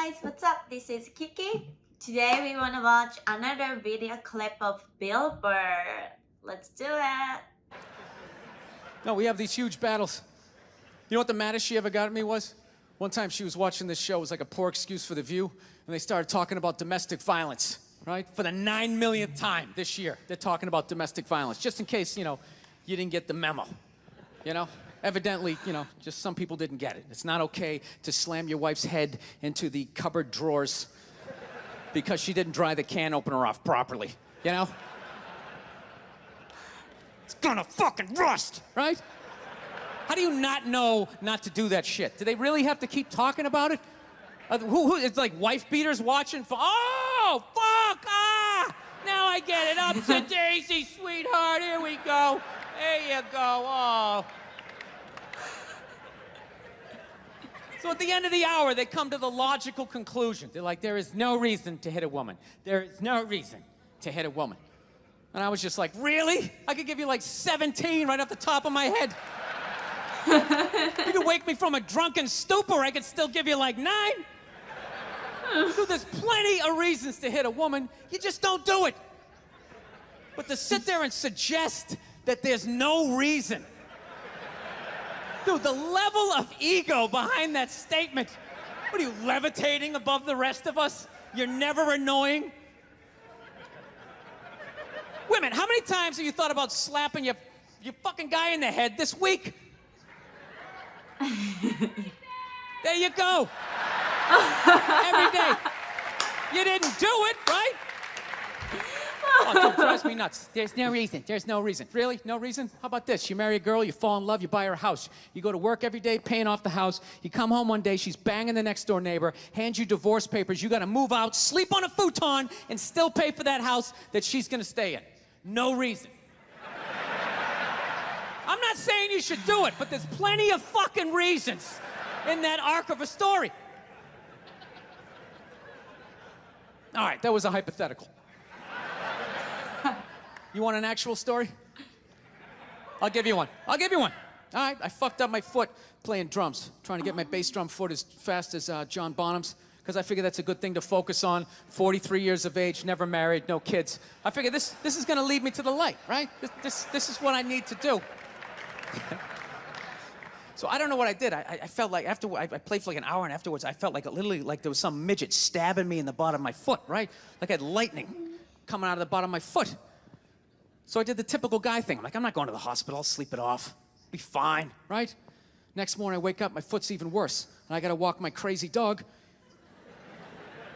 guys, what's up? This is Kiki. Today we want to watch another video clip of Burr. Let's do it. No, we have these huge battles. You know what the maddest she ever got at me was? One time she was watching this show, it was like a poor excuse for The View, and they started talking about domestic violence, right? For the 9 millionth time this year, they're talking about domestic violence, just in case, you didn't get the memo, Evidently, just some people didn't get it. It's not okay to slam your wife's head into the cupboard drawers because she didn't dry the can opener off properly, It's gonna fucking rust, right? How do you not know not to do that shit? Do they really have to keep talking about it? It's like wife beaters watching for, oh, fuck, now I get it. Up to Daisy, sweetheart, here we go. There you go, oh. So at the end of the hour, they come to the logical conclusion. They're like, there is no reason to hit a woman. There is no reason to hit a woman. And I was just like, really? I could give you like 17 right off the top of my head. You could wake me from a drunken stupor, I could still give you like 9. Dude, there's plenty of reasons to hit a woman. You just don't do it. But to sit there and suggest that there's no reason. Dude, the level of ego behind that statement. What are you, levitating above the rest of us? You're never annoying? Women, how many times have you thought about slapping your fucking guy in the head this week? There you go. Every day. You didn't do it, right? Oh, it drives me nuts. There's no reason. There's no reason. Really? No reason? How about this? You marry a girl, you fall in love, you buy her a house. You go to work every day, paying off the house. You come home one day, she's banging the next door neighbor, hands you divorce papers. You got to move out, sleep on a futon, and still pay for that house that she's going to stay in. No reason. I'm not saying you should do it, but there's plenty of fucking reasons in that arc of a story. All right, that was a hypothetical. You want an actual story? I'll give you one. All right, I fucked up my foot playing drums, trying to get my bass drum foot as fast as John Bonham's, because I figure that's a good thing to focus on. 43 years of age, never married, no kids. I figure this is going to lead me to the light, right? This is what I need to do. So I don't know what I did. I felt like after I played for like an hour, and afterwards I felt like literally like there was some midget stabbing me in the bottom of my foot, right? Like I had lightning coming out of the bottom of my foot. So I did the typical guy thing. I'm like, I'm not going to the hospital. I'll sleep it off. Be fine, right? Next morning I wake up, my foot's even worse, and I got to walk my crazy dog.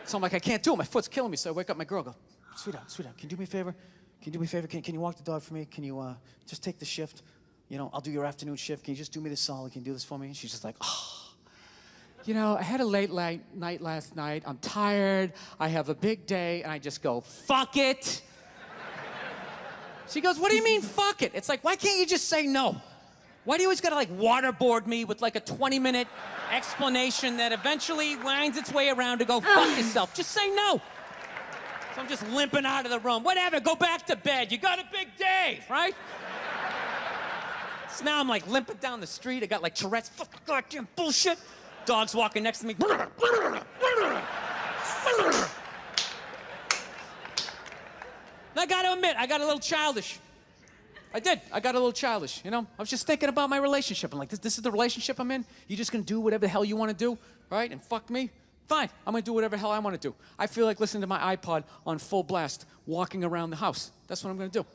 So I'm like, I can't do it. My foot's killing me. So I wake up my girl, go, sweetheart, can you do me a favor? Can you do me a favor? Can you walk the dog for me? Can you just take the shift? I'll do your afternoon shift. Can you just do me this solid? Can you do this for me? And she's just like, oh, I had a late night last night. I'm tired. I have a big day. And I just go, fuck it. She goes, what do you mean, fuck it? It's like, why can't you just say no? Why do you always gotta like waterboard me with like a 20-minute explanation that eventually winds its way around to go fuck yourself? Just say no. So I'm just limping out of the room. Whatever, go back to bed. You got a big day, right? So now I'm like limping down the street. I got like Tourette's, fucking goddamn bullshit. Dog's walking next to me. And I gotta admit, I got a little childish. I did. I got a little childish, I was just thinking about my relationship. I'm like, this is the relationship I'm in? You just gonna do whatever the hell you wanna do, right? And fuck me? Fine, I'm gonna do whatever the hell I wanna do. I feel like listening to my iPod on full blast, walking around the house. That's what I'm gonna do.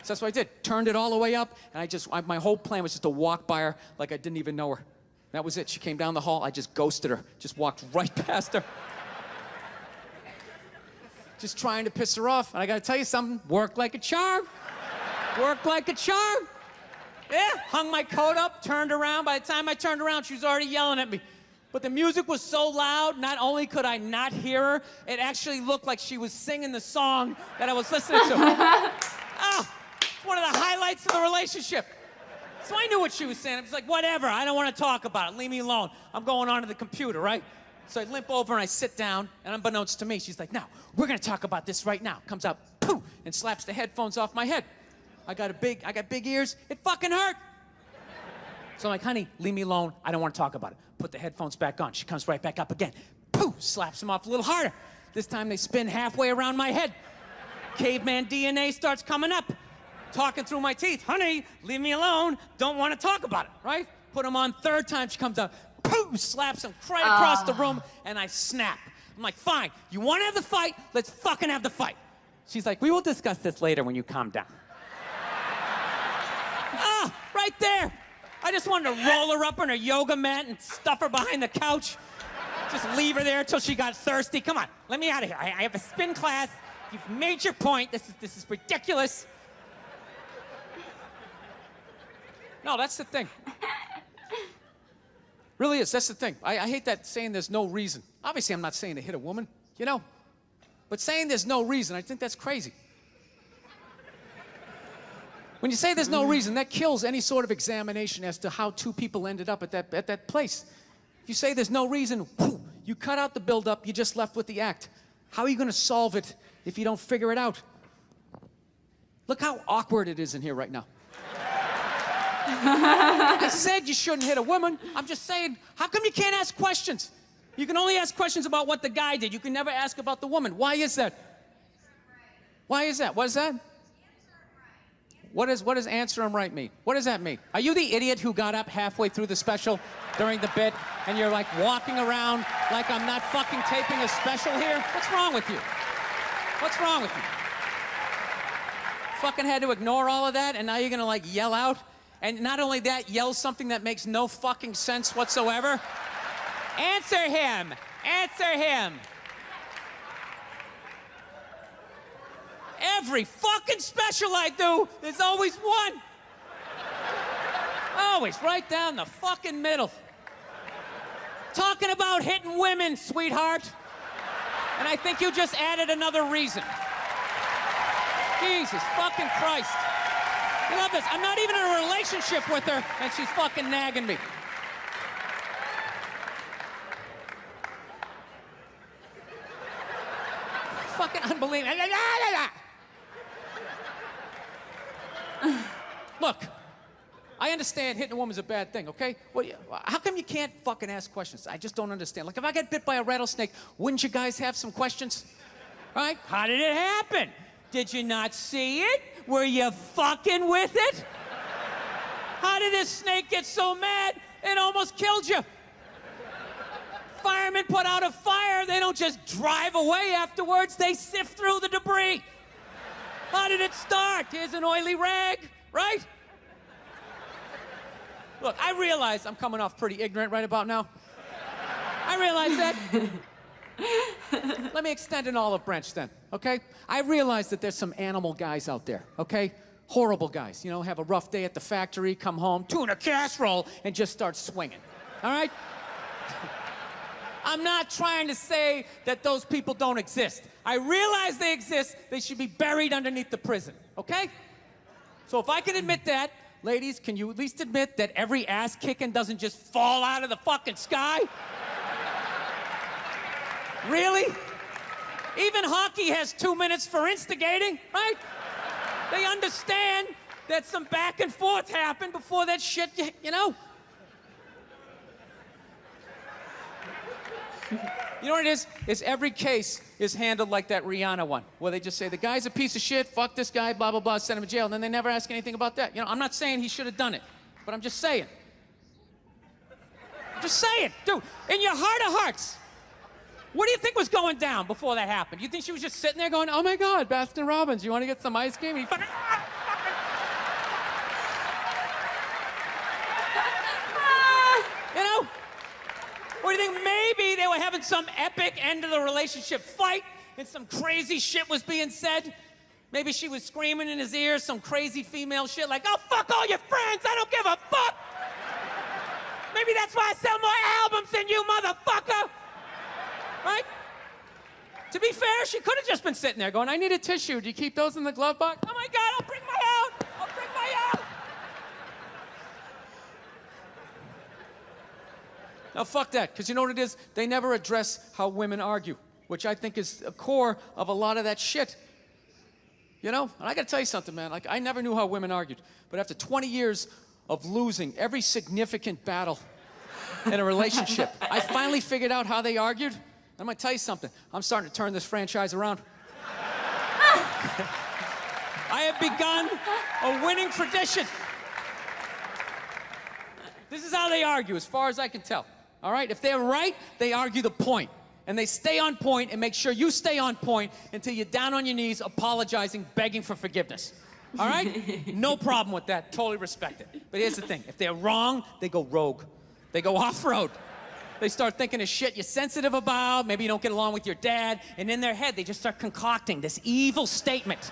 So that's what I did. Turned it all the way up, and my whole plan was just to walk by her like I didn't even know her. That was it. She came down the hall, I just ghosted her. Just walked right past her. Just trying to piss her off. And I gotta tell you something, worked like a charm. Worked like a charm. Yeah, hung my coat up, turned around. By the time I turned around, she was already yelling at me. But the music was so loud, not only could I not hear her, it actually looked like she was singing the song that I was listening to. It's one of the highlights of the relationship. So I knew what she was saying. I was like, whatever, I don't want to talk about it. Leave me alone. I'm going on to the computer, right? So I limp over and I sit down, and unbeknownst to me, she's like, now, we're gonna talk about this right now. Comes out, poof, and slaps the headphones off my head. I got big ears. It fucking hurt. So I'm like, honey, leave me alone. I don't want to talk about it. Put the headphones back on. She comes right back up again. Poof! poof, slaps them off a little harder. This time they spin halfway around my head. Caveman DNA starts coming up. Talking through my teeth. Honey, leave me alone. Don't want to talk about it, right? Put them on third time. She comes up. Poof, slaps him right across the room, and I snap. I'm like, fine. You want to have the fight? Let's fucking have the fight. She's like, we will discuss this later when you calm down. Right there. I just wanted to roll her up on her yoga mat and stuff her behind the couch. Just leave her there until she got thirsty. Come on, let me out of here. I have a spin class. You've made your point. This is ridiculous. No, that's the thing. Really is. That's the thing. I hate that saying there's no reason. Obviously, I'm not saying to hit a woman, you know. But saying there's no reason, I think that's crazy. When you say there's no reason, that kills any sort of examination as to how two people ended up at that place. If you say there's no reason, whew, you cut out the build-up, you're just left with the act. How are you going to solve it if you don't figure it out? Look how awkward it is in here right now. I said you shouldn't hit a woman. I'm just saying, how come you can't ask questions? You can only ask questions about what the guy did. You can never ask about the woman. Why is that? Why is that? What is that? What does answer him right mean? What does that mean? Are you the idiot who got up halfway through the special during the bit and you're like walking around like I'm not fucking taping a special here? What's wrong with you? What's wrong with you? Fucking had to ignore all of that and now you're gonna like yell out? And not only that, yell something that makes no fucking sense whatsoever. Answer him! Answer him! Every fucking special I do, there's always one. Always right down the fucking middle. Talking about hitting women, sweetheart. And I think you just added another reason. Jesus fucking Christ. I love this. I'm not even in a relationship with her, and she's fucking nagging me. Fucking unbelievable. Look, I understand hitting a woman's a bad thing, okay? Well, how come you can't fucking ask questions? I just don't understand. Like, if I get bit by a rattlesnake, wouldn't you guys have some questions? Right? How did it happen? Did you not see it? Were you fucking with it? How did this snake get so mad it almost killed you? Firemen put out a fire, they don't just drive away afterwards, they sift through the debris. How did it start? Here's an oily rag, right? Look, I realize I'm coming off pretty ignorant right about now. I realize that. Let me extend an olive branch then, okay? I realize that there's some animal guys out there, okay? Horrible guys, you know, have a rough day at the factory, come home, tuna casserole, and just start swinging, all right? I'm not trying to say that those people don't exist. I realize they exist. They should be buried underneath the prison, okay? So if I can admit that, ladies, can you at least admit that every ass kicking doesn't just fall out of the fucking sky? Really? Even hockey has 2 minutes for instigating, right? They understand that some back and forth happened before that shit, you know? You know what it is? Is every case is handled like that Rihanna one, where they just say, the guy's a piece of shit, fuck this guy, blah, blah, blah, send him to jail, and then they never ask anything about that. You know, I'm not saying he should have done it, but I'm just saying. I'm just saying, dude, in your heart of hearts, what do you think was going down before that happened? You think she was just sitting there going, oh my God, Baskin Robbins, you want to get some ice cream? And he fucking, you know? Or do you think maybe they were having some epic end of the relationship fight and some crazy shit was being said? Maybe she was screaming in his ear some crazy female shit like, oh, fuck all your friends, I don't give a fuck. Maybe that's why I sell more albums than you, motherfucker. Right? To be fair, she could have just been sitting there going, I need a tissue. Do you keep those in the glove box? Oh my God, I'll bring my out. I'll bring my out. Now, fuck that, because you know what it is? They never address how women argue, which I think is a core of a lot of that shit. You know? And I gotta tell you something, man. Like, I never knew how women argued, but after 20 years of losing every significant battle in a relationship, I finally figured out how they argued, I'm gonna tell you something. I'm starting to turn this franchise around. I have begun a winning tradition. This is how they argue, as far as I can tell. All right? If they're right, they argue the point. And they stay on point and make sure you stay on point until you're down on your knees, apologizing, begging for forgiveness. All right? No problem with that. Totally respect it. But here's the thing. If they're wrong, they go rogue. They go off-road. They start thinking of shit you're sensitive about. Maybe you don't get along with your dad. And in their head, they just start concocting this evil statement.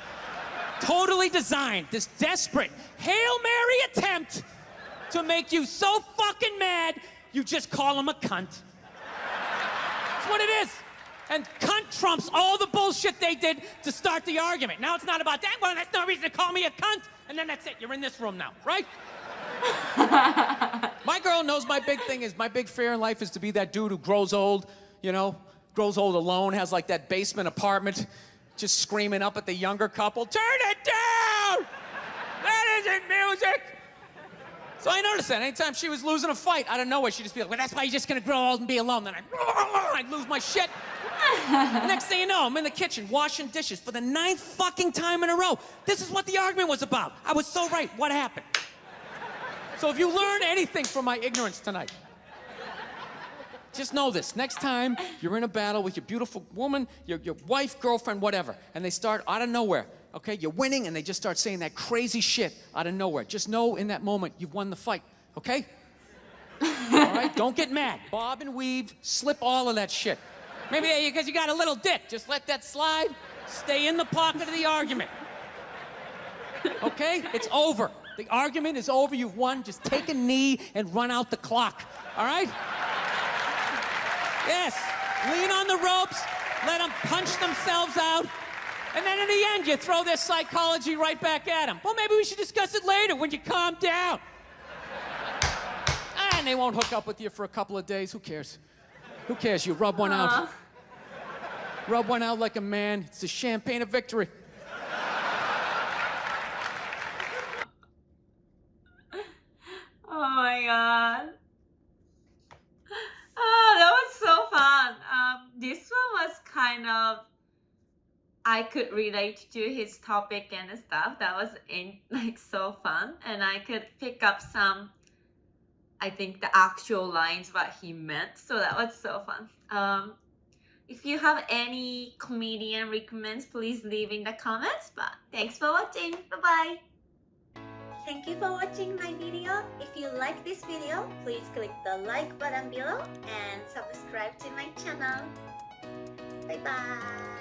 Totally designed, this desperate Hail Mary attempt to make you so fucking mad, you just call them a cunt. That's what it is. And cunt trumps all the bullshit they did to start the argument. Now it's not about that. Well, that's no reason to call me a cunt. And then that's it. You're in this room now, right? My girl knows my big thing is, my big fear in life is to be that dude who grows old, you know, grows old alone, has like that basement apartment, just screaming up at the younger couple, turn it down! That isn't music! So I noticed that anytime she was losing a fight, out of nowhere, she'd just be like, well, that's why you're just gonna grow old and be alone. Then I'd lose my shit. The next thing you know, I'm in the kitchen washing dishes for the 9th fucking time in a row. This is what the argument was about. I was so right. What happened? So if you learn anything from my ignorance tonight, just know this. Next time you're in a battle with your beautiful woman, your wife, girlfriend, whatever, and they start out of nowhere, okay? You're winning, and they just start saying that crazy shit out of nowhere. Just know in that moment you've won the fight, okay? All right? Don't get mad. Bob and weave, slip all of that shit. Maybe because you got a little dick. Just let that slide. Stay in the pocket of the argument. Okay? It's over. The argument is over. You've won. Just take a knee and run out the clock. All right? Yes. Lean on the ropes. Let them punch themselves out. And then in the end, you throw their psychology right back at them. Well, maybe we should discuss it later when you calm down. And they won't hook up with you for a couple of days. Who cares? Who cares? You rub one out. Rub one out like a man. It's the champagne of victory. Oh my god. Oh, that was so fun. This one was kind of, I could relate to his topic and stuff. That was like so fun, and I could pick up some, I think, the actual lines what he meant. So that was so fun. If you have any comedian recommends, please leave in the comments. But thanks for watching. Bye bye. Thank you for watching my video. If you like this video, please click the like button below and subscribe to my channel. Bye bye.